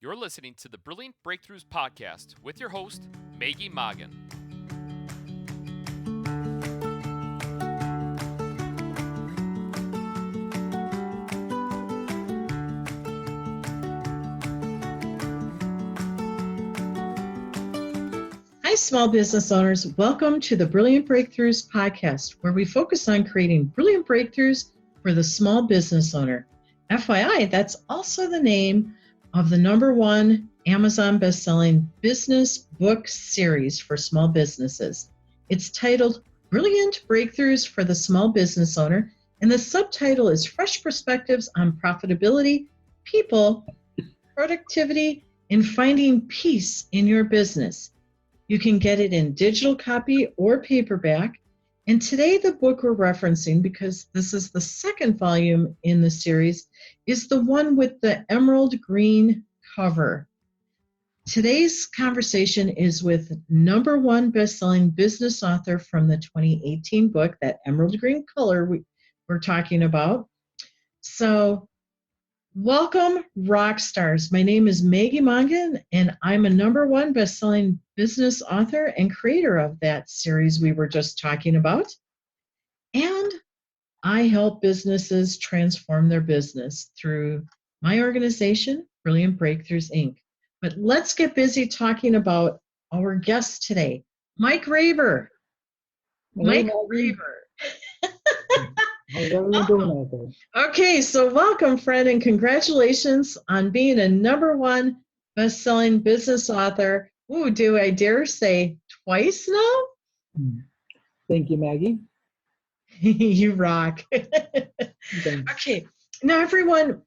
You're listening to the Brilliant Breakthroughs Podcast with your host, Maggie Moggin. Hi, small business owners. Welcome to the Brilliant Breakthroughs Podcast, where we focus on creating brilliant breakthroughs for the small business owner. FYI, that's also the name of the #1 Amazon best-selling business book series for small businesses. It's titled Brilliant Breakthroughs for the Small Business Owner, and the subtitle is Fresh Perspectives on Profitability, People, Productivity, and Finding Peace in Your Business. You can get it in digital copy or paperback. And today the book we're referencing, because this is the second volume in the series, is the one with the emerald green cover. Today's conversation is with #1 best-selling business author from the 2018 book, that emerald green color we're talking about. So welcome, rock stars. My name is Maggie Moggin, and I'm a #1 best-selling business author and creator of that series we were just talking about. And I help businesses transform their business through my organization, Brilliant Breakthroughs, Inc. But let's get busy talking about our guest today, Mike Raber. Hey, Mike Maggie. Raber. How's everyone doing out there? Okay, so welcome, friend, and congratulations on being a #1 best-selling business author. Ooh, do I dare say twice now? Thank you, Maggie. You rock. Thanks. Okay, now everyone,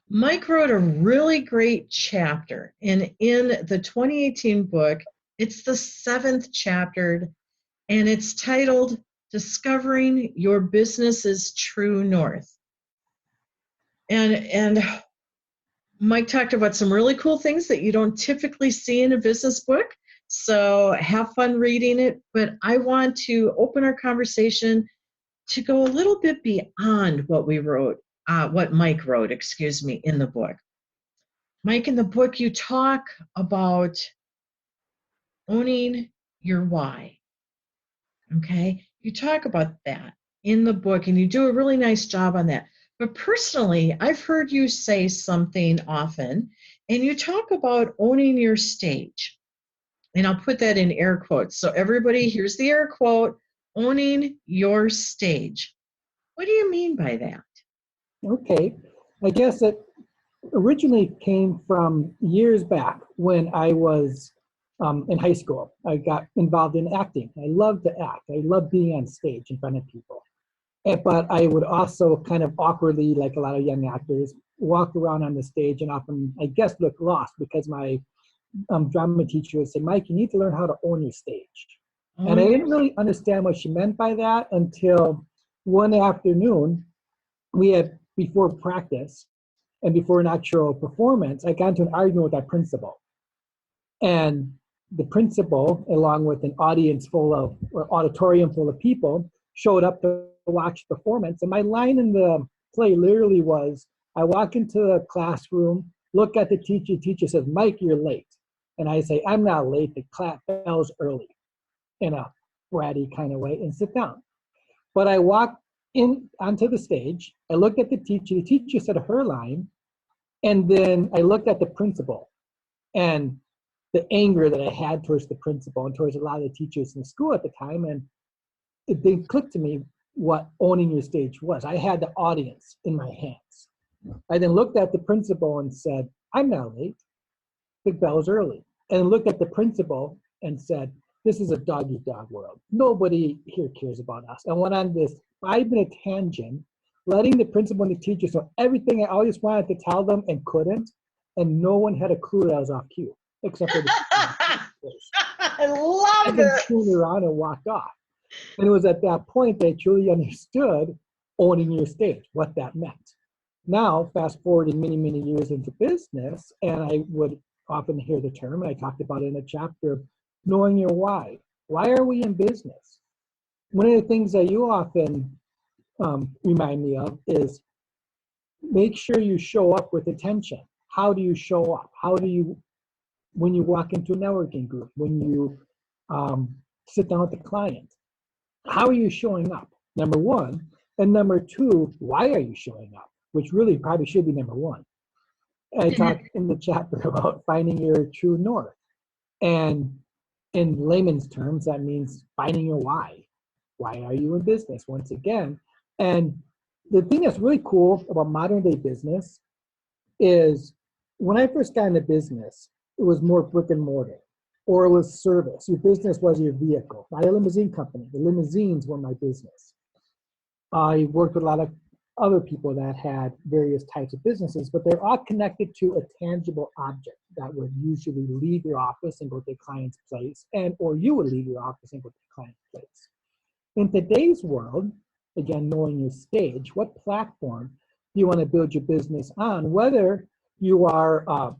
Mike wrote a really great chapter, and in the 2018 book, it's the 7th chapter, and it's titled Discovering Your Business's True North. And Mike talked about some really cool things that you don't typically see in a business book. So have fun reading it. But I want to open our conversation to go a little bit beyond what we wrote, what Mike wrote, in the book. Mike, in the book, you talk about owning your why. Okay? You talk about that in the book, and you do a really nice job on that. But personally, I've heard you say something often, and you talk about owning your stage. And I'll put that in air quotes. So everybody, here's the air quote, owning your stage. What do you mean by that? Okay. I guess it originally came from years back when I was in high school. I got involved in acting. I love to act. I love being on stage in front of people. But I would also kind of awkwardly, like a lot of young actors, walk around on the stage and often, I guess, look lost because my drama teacher would say, Mike, you need to learn how to own your stage. And I didn't really understand what she meant by that until one afternoon, we had, before practice and before an actual performance, I got into an argument with our principal. And the principal, along with an auditorium full of people, showed up to watch the performance. And my line in the play literally was, I walk into the classroom, look at the teacher says, Mike, you're late. And I say, I'm not late, the class bell's early, in a bratty kind of way, and sit down. But I walked in onto the stage, I looked at the teacher said her line, and then I looked at the principal. And the anger that I had towards the principal and towards a lot of the teachers in school at the time, and it didn't click to me what owning your stage was. I had the audience in my hands. I then looked at the principal and said, I'm not late, the bell's early. And looked at the principal and said, this is a dog-eat-dog world. Nobody here cares about us. And went on this 5-minute tangent, letting the principal and the teachers know everything I always wanted to tell them and couldn't. And no one had a clue that I was off cue, except for the I love and then it. turned around and walked off. And it was at that point that I truly understood owning your stage, what that meant. Now, fast forwarding many, many years into business, and I would often hear the term, and I talked about it in a chapter, knowing your why. Why are we in business? One of the things that you often remind me of is make sure you show up with attention. How do you show up? How do you, when you walk into a networking group, when you sit down with the client, how are you showing up? Number one. And number two, why are you showing up? Which really probably should be number one. I talked in the chapter about finding your true north. And in layman's terms, that means finding your why. Why are you in business? Once again. And the thing that's really cool about modern day business is when I first got into business, it was more brick and mortar, or it was service. Your business was your vehicle. I had a limousine company. The limousines were my business. I worked with a lot of other people that had various types of businesses, but they're all connected to a tangible object that would usually leave your office and go to a client's place, and or you would leave your office and go to a client's place. In today's world, again, knowing your stage, what platform do you want to build your business on? Whether you are a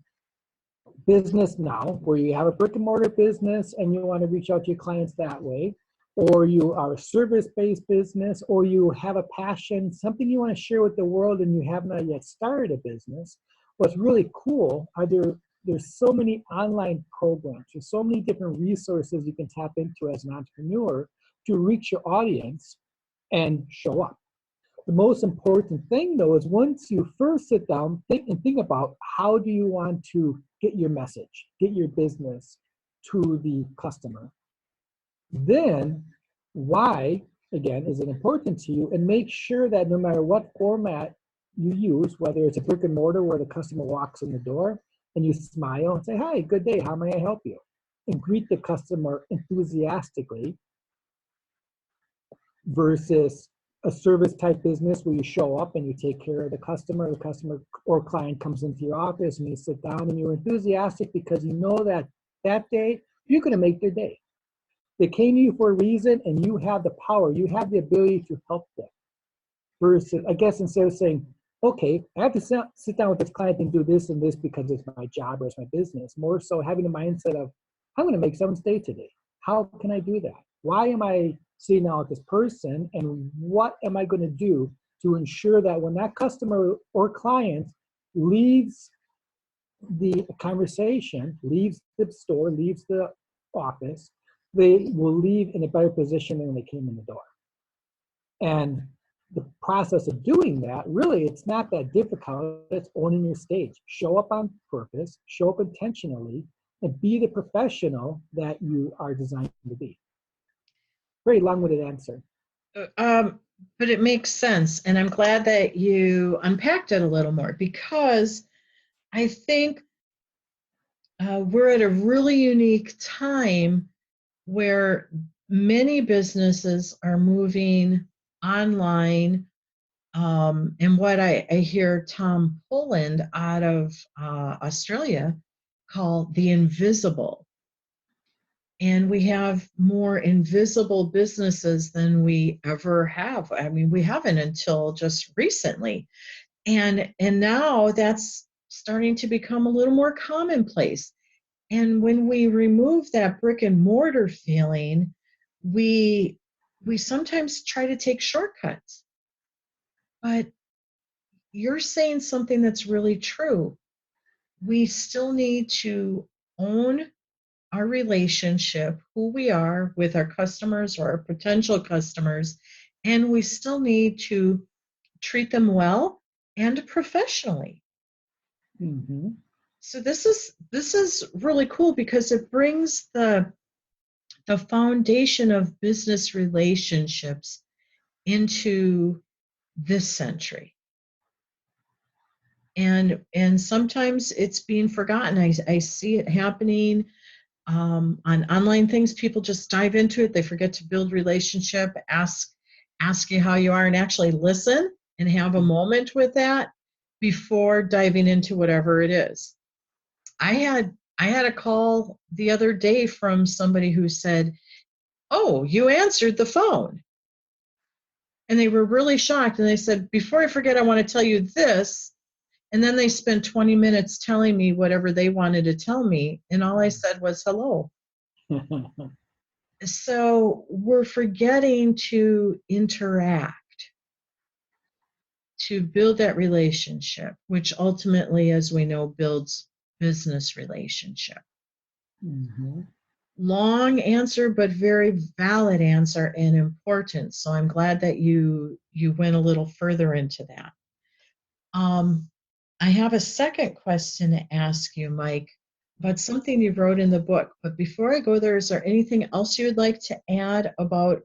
business now, where you have a brick and mortar business and you want to reach out to your clients that way, or you are a service-based business, or you have a passion, something you want to share with the world and you have not yet started a business. What's really cool are there's so many online programs, there's so many different resources you can tap into as an entrepreneur to reach your audience and show up. The most important thing, though, is once you first sit down, think about how do you want to get your message, get your business to the customer. Then, why, again, is it important to you? And make sure that no matter what format you use, whether it's a brick and mortar where the customer walks in the door and you smile and say, "Hi, good day, how may I help you?" and greet the customer enthusiastically, versus a service type business where you show up and you take care of the customer or client comes into your office and you sit down and you're enthusiastic because you know that that day you're going to make their day. They came to you for a reason and you have the power, you have the ability to help them. Versus, I guess, instead of saying, okay, I have to sit down with this client and do this and this because it's my job or it's my business, more so having the mindset of, I'm going to make someone's day today. How can I do that? Why am I sitting down with this person, and what am I going to do to ensure that when that customer or client leaves the conversation, leaves the store, leaves the office, they will leave in a better position than when they came in the door. And the process of doing that, really, it's not that difficult. It's owning your stage. Show up on purpose, show up intentionally, and be the professional that you are designed to be. Very long-winded answer. But it makes sense. And I'm glad that you unpacked it a little more, because I think we're at a really unique time where many businesses are moving online. And what I hear Tom Poland out of Australia call the invisible. And we have more invisible businesses than we ever have. I mean, we haven't until just recently. And now that's starting to become a little more commonplace. And when we remove that brick and mortar feeling, we sometimes try to take shortcuts. But you're saying something that's really true. We still need to own our relationship, who we are with our customers or our potential customers, and we still need to treat them well and professionally. Mm-hmm. So this is really cool, because it brings the foundation of business relationships into this century. And sometimes it's being forgotten. I see it happening on online things. People just dive into it. They forget to build relationship, ask you how you are, and actually listen and have a moment with that before diving into whatever it is. I had a call the other day from somebody who said, "Oh, you answered the phone." And they were really shocked. And they said, "Before I forget, I want to tell you this." And then they spent 20 minutes telling me whatever they wanted to tell me. And all I said was, "Hello." So we're forgetting to interact. to build that relationship, which ultimately, as we know, builds business relationship. Mm-hmm. Long answer, but very valid answer and important. So I'm glad that you went a little further into that. I have a second question to ask you, Mike, about something you wrote in the book. But before I go there, is there anything else you'd like to add about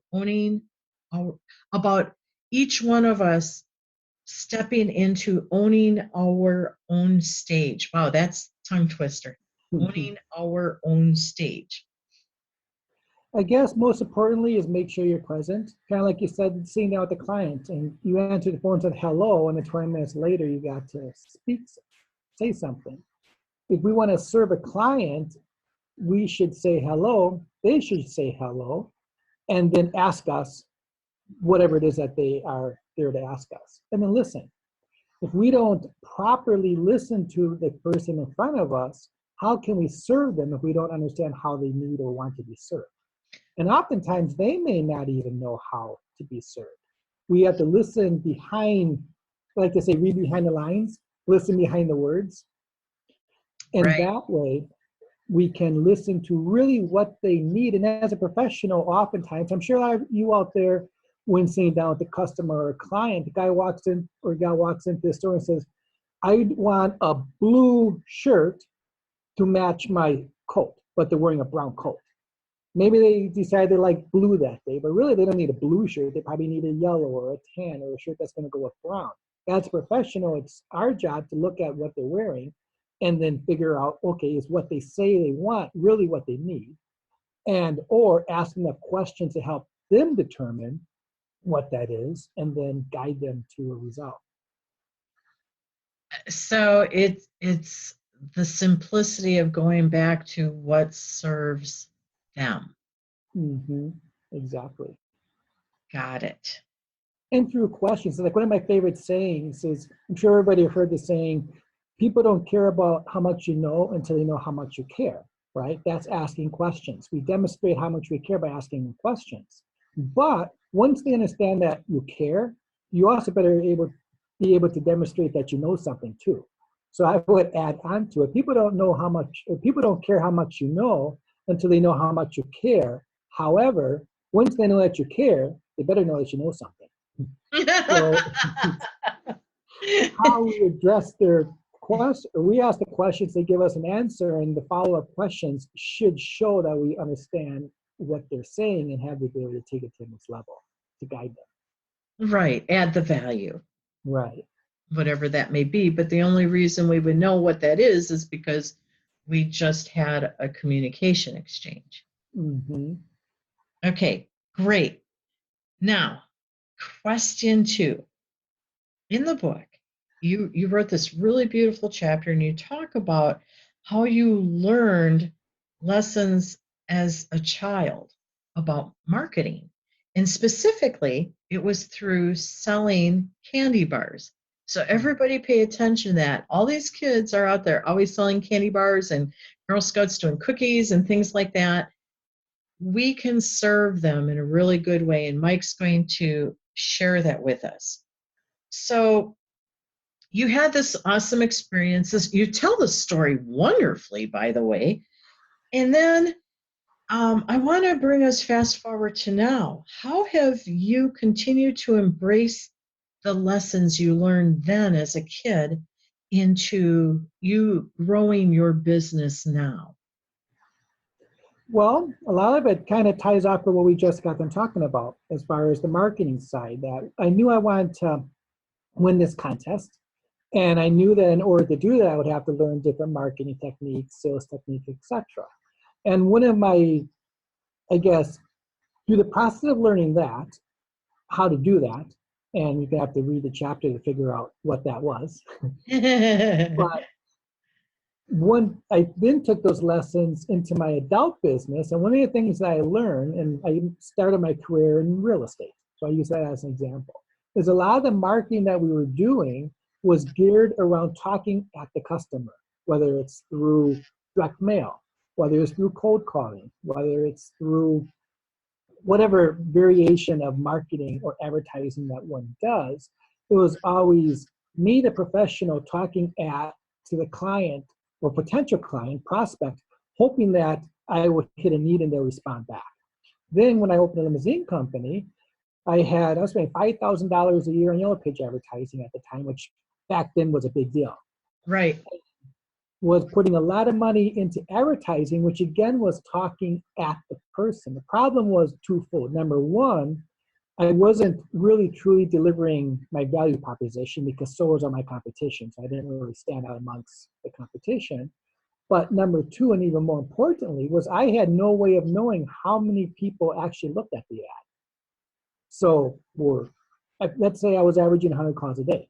about each one of us stepping into owning our own stage? Wow, that's tongue twister. Owning our own stage. I guess most importantly is make sure you're present. Kind of like you said, sitting down with the client and you answered the phone and said hello, and then 20 minutes later you got to say something. If we want to serve a client, we should say hello, they should say hello, and then ask us whatever it is that they are there to ask us. And then listen. If we don't properly listen to the person in front of us, how can we serve them if we don't understand how they need or want to be served? And oftentimes they may not even know how to be served. We have to listen behind, I like to say, read behind the lines, listen behind the words. And Right. that way we can listen to really what they need. And as a professional, oftentimes, I'm sure a lot of you out there, when sitting down with a customer or a client, the guy walks in or a gal walks into the store and says, I want a blue shirt to match my coat, but they're wearing a brown coat. Maybe they decide they like blue that day, but really they don't need a blue shirt. They probably need a yellow or a tan or a shirt that's going to go with brown. As a professional, it's our job to look at what they're wearing and then figure out, okay, is what they say they want really what they need? And or ask them a question to help them determine what that is and then guide them to a result. So it's the simplicity of going back to what serves them. Mm-hmm. Exactly. Got it. And through questions. So like one of my favorite sayings is, I'm sure everybody have heard the saying, people don't care about how much you know until they know how much you care, right? That's asking questions. We demonstrate how much we care by asking questions. But once they understand that you care, you also better be able to demonstrate that you know something too. So I would add on to it. People don't know how much, or people don't care how much you know until they know how much you care. However, once they know that you care, they better know that you know something. So how we address their question, we ask the questions, they give us an answer, and the follow-up questions should show that we understand what they're saying and have the ability to take it to the next level to guide them. Right. Add the value, Right. whatever that may be. But the only reason we would know what that is because we just had a communication exchange. Mm-hmm. Okay, great. Now, question 2. In the book, you wrote this really beautiful chapter and you talk about how you learned lessons as a child about marketing. And specifically, it was through selling candy bars. So everybody pay attention to that. All these kids are out there always selling candy bars and Girl Scouts doing cookies and things like that. We can serve them in a really good way, and Mike's going to share that with us. So you had this awesome experience. You tell the story wonderfully, by the way. And then I want to bring us fast forward to now. How have you continued to embrace the lessons you learned then as a kid into you growing your business now? Well, a lot of it kind of ties off with what we just got done talking about as far as the marketing side. That I knew I wanted to win this contest. And I knew that in order to do that, I would have to learn different marketing techniques, sales techniques, etc. And one of my, I guess, through the process of learning that, how to do that, and you have to read the chapter to figure out what that was. But I then took those lessons into my adult business, and one of the things that I learned, and I started my career in real estate, so I use that as an example, is a lot of the marketing that we were doing was geared around talking at the customer, whether it's through direct mail, whether it's through cold calling, whether it's through whatever variation of marketing or advertising that one does. It was always me, the professional, talking to the client or potential client, prospect, hoping that I would hit a need and they'll respond back. Then when I opened a limousine company, I was spending $5,000 a year on Yellow Page advertising at the time, which back then was a big deal. Right. Was putting a lot of money into advertising, which again was talking at the person. The problem was twofold. Number one, I wasn't really truly delivering my value proposition because so was all my competition. So I didn't really stand out amongst the competition. But number two, and even more importantly, was I had no way of knowing how many people actually looked at the ad. So let's say I was averaging 100 calls a day.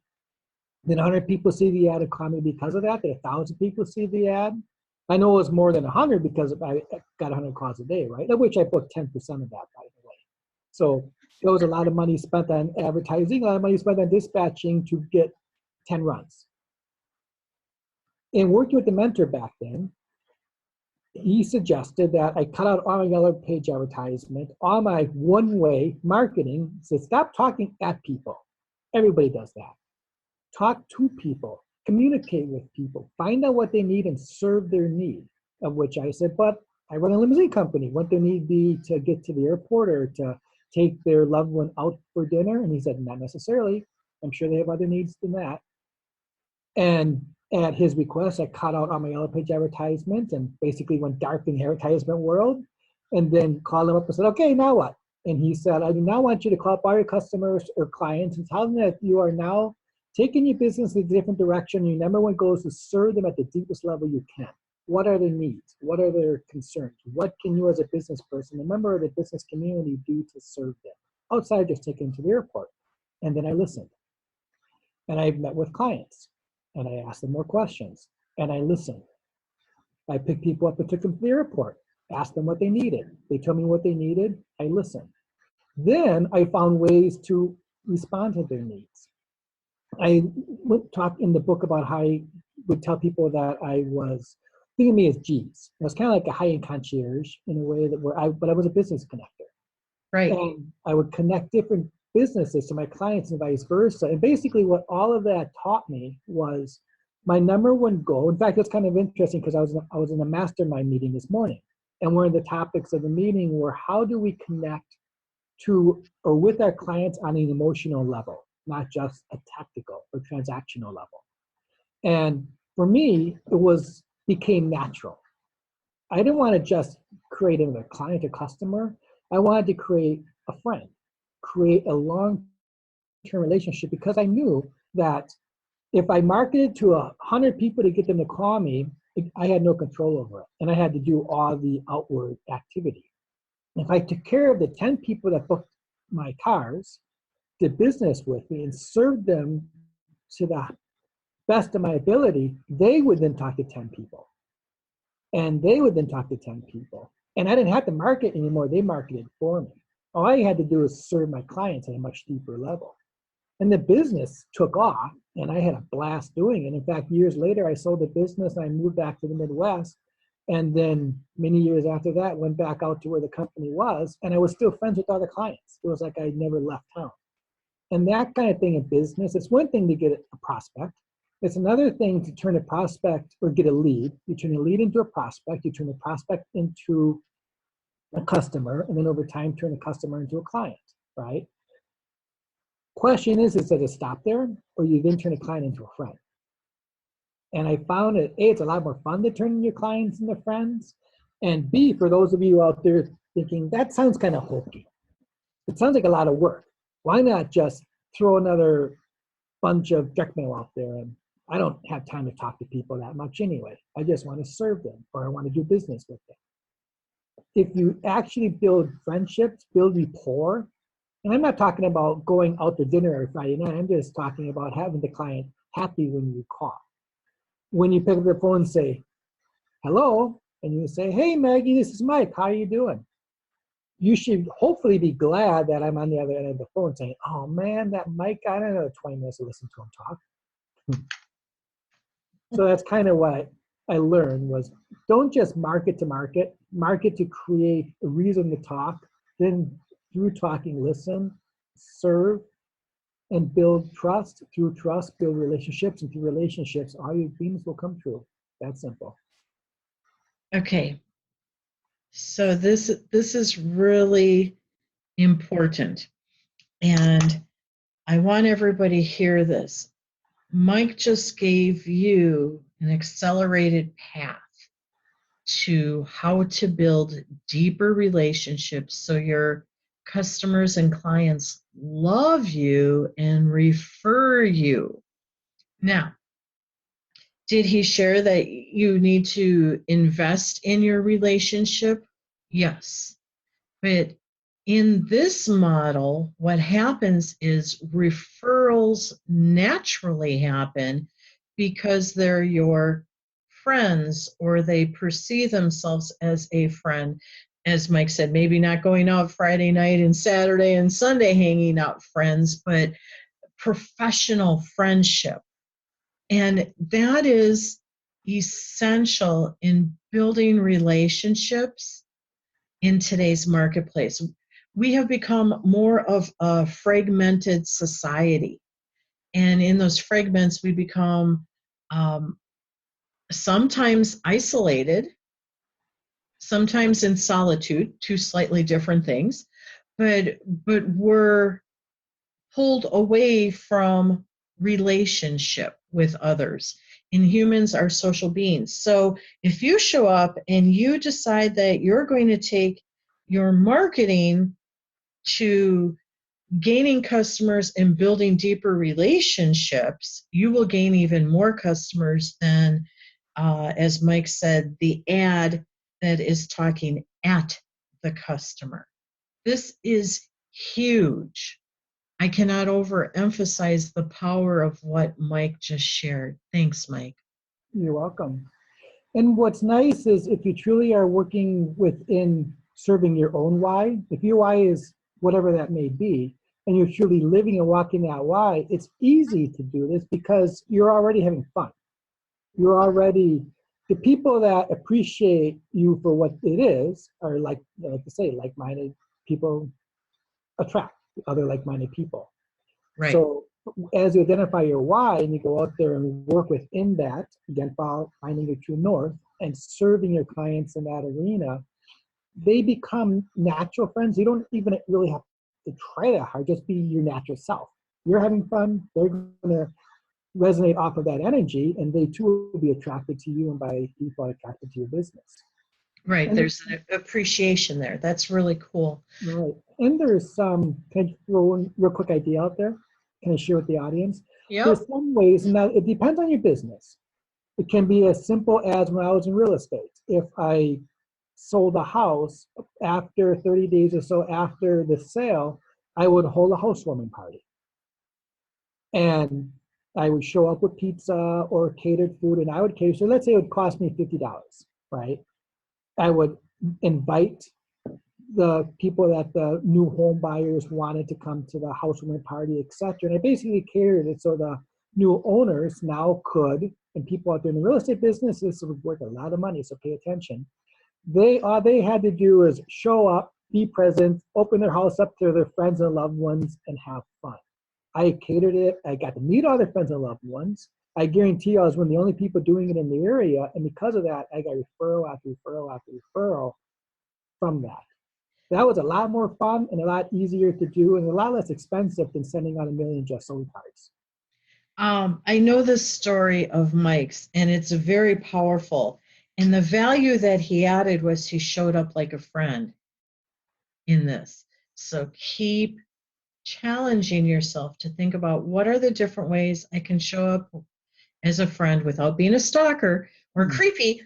Did 100 people see the ad and call me because of that? Did 1,000 people see the ad? I know it was more than 100 because I got 100 calls a day, right? Of which I booked 10% of that, by the way. So there was a lot of money spent on advertising, a lot of money spent on dispatching to get 10 runs. And working with the mentor back then, he suggested that I cut out all my Yellow Page advertisement, all my one-way marketing. Said, stop talking at people. Everybody does that. Talk to people, communicate with people, find out what they need and serve their need. Of which I said, but I run a limousine company. What their need be to get to the airport or to take their loved one out for dinner? And he said, not necessarily. I'm sure they have other needs than that. And at his request, I cut out all my Yellow Page advertisement and basically went dark in the advertisement world, and then called him up and said, okay, now what? And he said, I now want you to call up all your customers or clients and tell them that you are now taking your business in a different direction. Your number one goal is to serve them at the deepest level you can. What are their needs? What are their concerns? What can you as a business person, a member of the business community, do to serve them outside of just taking them to the airport? And then I listened. And I met with clients and I asked them more questions and I listened. I picked people up and took them to the airport, asked them what they needed. They told me what they needed. I listened. Then I found ways to respond to their needs. I would talk in the book about how I would tell people that I was, think of me as G's. I was kind of like a high-end concierge in a way that but I was a business connector. Right. And I would connect different businesses to my clients and vice versa. And basically what all of that taught me was my number one goal. In fact, it's kind of interesting because I was in a mastermind meeting this morning. And one of the topics of the meeting were how do we connect to or with our clients on an emotional level, not just a tactical or transactional level. And for me, became natural. I didn't want to just create a client or customer. I wanted to create a friend, create a long-term relationship, because I knew that if I marketed to 100 people to get them to call me, I had no control over it. And I had to do all the outward activity. If I took care of the 10 people that booked my cars, did business with me, and served them to the best of my ability, they would then talk to 10 people. And they would then talk to 10 people. And I didn't have to market anymore. They marketed for me. All I had to do was serve my clients at a much deeper level. And the business took off, and I had a blast doing it. In fact, years later, I sold the business, and I moved back to the Midwest. And then many years after that, went back out to where the company was, and I was still friends with other clients. It was like I never left town. And that kind of thing in business, it's one thing to get a prospect. It's another thing to turn a prospect or get a lead. You turn a lead into a prospect, you turn a prospect into a customer, and then over time, turn a customer into a client, right? Question is does it stop there, or you then turn a client into a friend? And I found that A, it's a lot more fun to turn your clients into friends, and B, for those of you out there thinking, that sounds kind of hokey. It sounds like a lot of work. Why not just throw another bunch of direct mail out there? And I don't have time to talk to people that much anyway. I just want to serve them, or I want to do business with them. If you actually build friendships, build rapport, and I'm not talking about going out to dinner every Friday night. I'm just talking about having the client happy when you call. When you pick up the phone and say, hello, and you say, hey, Maggie, this is Mike. How are you doing? You should hopefully be glad that I'm on the other end of the phone saying, oh, man, that Mike, I don't know, 20 minutes to listen to him talk. So that's kind of what I learned was don't just market to market to create a reason to talk, then through talking, listen, serve, and build trust. Through trust, build relationships, and through relationships, all your dreams will come true. That's simple. Okay. So this is really important. And I want everybody to hear this. Mike just gave you an accelerated path to how to build deeper relationships so your customers and clients love you and refer you. Now, did he share that you need to invest in your relationship? Yes. But in this model, what happens is referrals naturally happen because they're your friends or they perceive themselves as a friend. As Mike said, maybe not going out Friday night and Saturday and Sunday hanging out friends, but professional friendship. And that is essential in building relationships in today's marketplace. We have become more of a fragmented society. And in those fragments, we become sometimes isolated, sometimes in solitude, two slightly different things, but we're pulled away from relationship with others. And humans are social beings. So if you show up and you decide that you're going to take your marketing to gaining customers and building deeper relationships, you will gain even more customers than, as Mike said, the ad that is talking at the customer. This is huge. I cannot overemphasize the power of what Mike just shared. Thanks, Mike. You're welcome. And what's nice is if you truly are working within serving your own why, if your why is whatever that may be, and you're truly living and walking that why, it's easy to do this because you're already having fun. You're already, the people that appreciate you for what it is are like to say, like-minded people attract other like-minded people. Right. So as you identify your why and you go out there and work within that, again, finding your true north and serving your clients in that arena, they become natural friends. You don't even really have to try that hard, just be your natural self. You're having fun, they're going to resonate off of that energy, and they too will be attracted to you and by default attracted to your business. Right, And there's an appreciation there. That's really cool. Right, and there's some, can I throw one real quick idea out there? Can I share with the audience? Yep. There's some ways, and now it depends on your business. It can be as simple as when I was in real estate. If I sold a house, after 30 days or so after the sale, I would hold a housewarming party. And I would show up with pizza or catered food, and I would cater. So let's say it would cost me $50, right? I would invite the people that the new home buyers wanted to come to the housewarming party, etc. And I basically catered it so the new owners now could, and people out there in the real estate business, this would worth a lot of money, so pay attention. All they had to do is show up, be present, open their house up to their friends and loved ones, and have fun. I catered it. I got to meet all their friends and loved ones. I guarantee you I was one of the only people doing it in the area, and because of that, I got referral after referral after referral from that. That was a lot more fun and a lot easier to do and a lot less expensive than sending out 1 million just sold cards. I know this story of Mike's, and it's very powerful. And the value that he added was he showed up like a friend in this. So keep challenging yourself to think about what are the different ways I can show up as a friend without being a stalker or creepy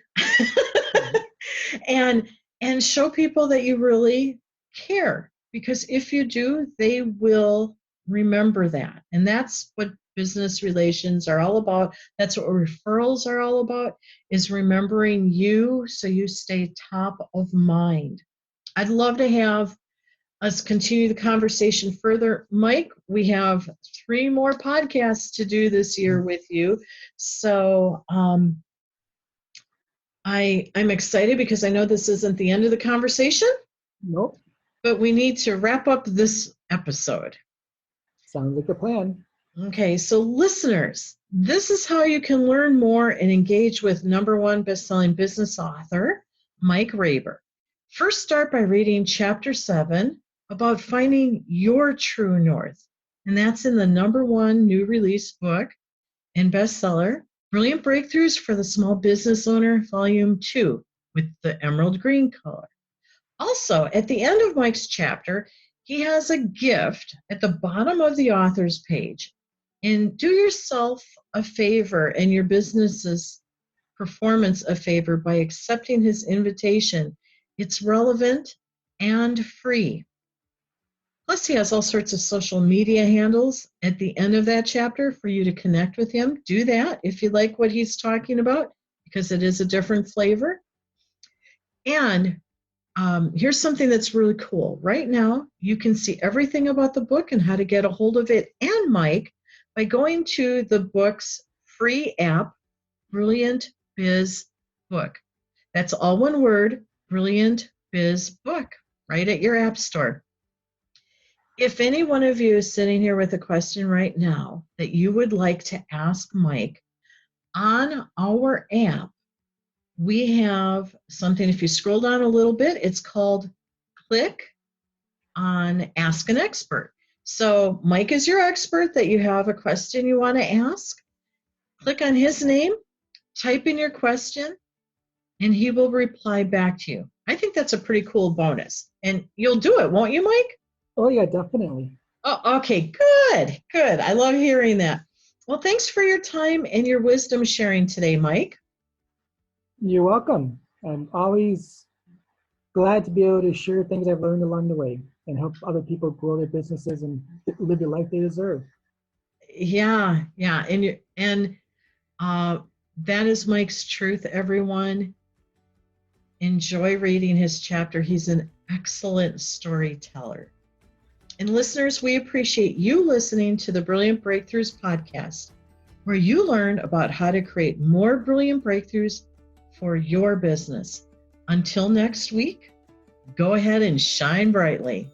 and show people that you really care, because if you do, they will remember that. And that's what business relations are all about. That's what referrals are all about, is remembering you so you stay top of mind. I'd love to have us continue the conversation further. Mike, we have 3 more podcasts to do this year with you. So I'm excited because I know this isn't the end of the conversation. Nope. But we need to wrap up this episode. Sounds like a plan. Okay, so listeners, this is how you can learn more and engage with #1 best-selling business author, Mike Raber. First, start by reading Chapter 7 about finding your true north. And that's in the #1 new release book and bestseller, Brilliant Breakthroughs for the Small Business Owner, Volume 2, with the emerald green color. Also, at the end of Mike's chapter, he has a gift at the bottom of the author's page. And do yourself a favor and your business's performance a favor by accepting his invitation. It's relevant and free. Plus, he has all sorts of social media handles at the end of that chapter for you to connect with him. Do that if you like what he's talking about, because it is a different flavor. And here's something that's really cool. Right now, you can see everything about the book and how to get a hold of it and Mike by going to the book's free app, Brilliant Biz Book. That's all one word, Brilliant Biz Book, right at your app store. If any one of you is sitting here with a question right now that you would like to ask Mike, on our app, we have something, if you scroll down a little bit, it's called Click on Ask an Expert. So Mike is your expert that you have a question you want to ask. Click on his name, type in your question, and he will reply back to you. I think that's a pretty cool bonus. And you'll do it, won't you, Mike? Oh, yeah, definitely. Oh, okay, good. I love hearing that. Well, thanks for your time and your wisdom sharing today, Mike. You're welcome. I'm always glad to be able to share things I've learned along the way and help other people grow their businesses and live the life they deserve. Yeah. And that is Mike's truth, everyone. Enjoy reading his chapter. He's an excellent storyteller. And listeners, we appreciate you listening to the Brilliant Breakthroughs podcast, where you learn about how to create more brilliant breakthroughs for your business. Until next week, go ahead and shine brightly.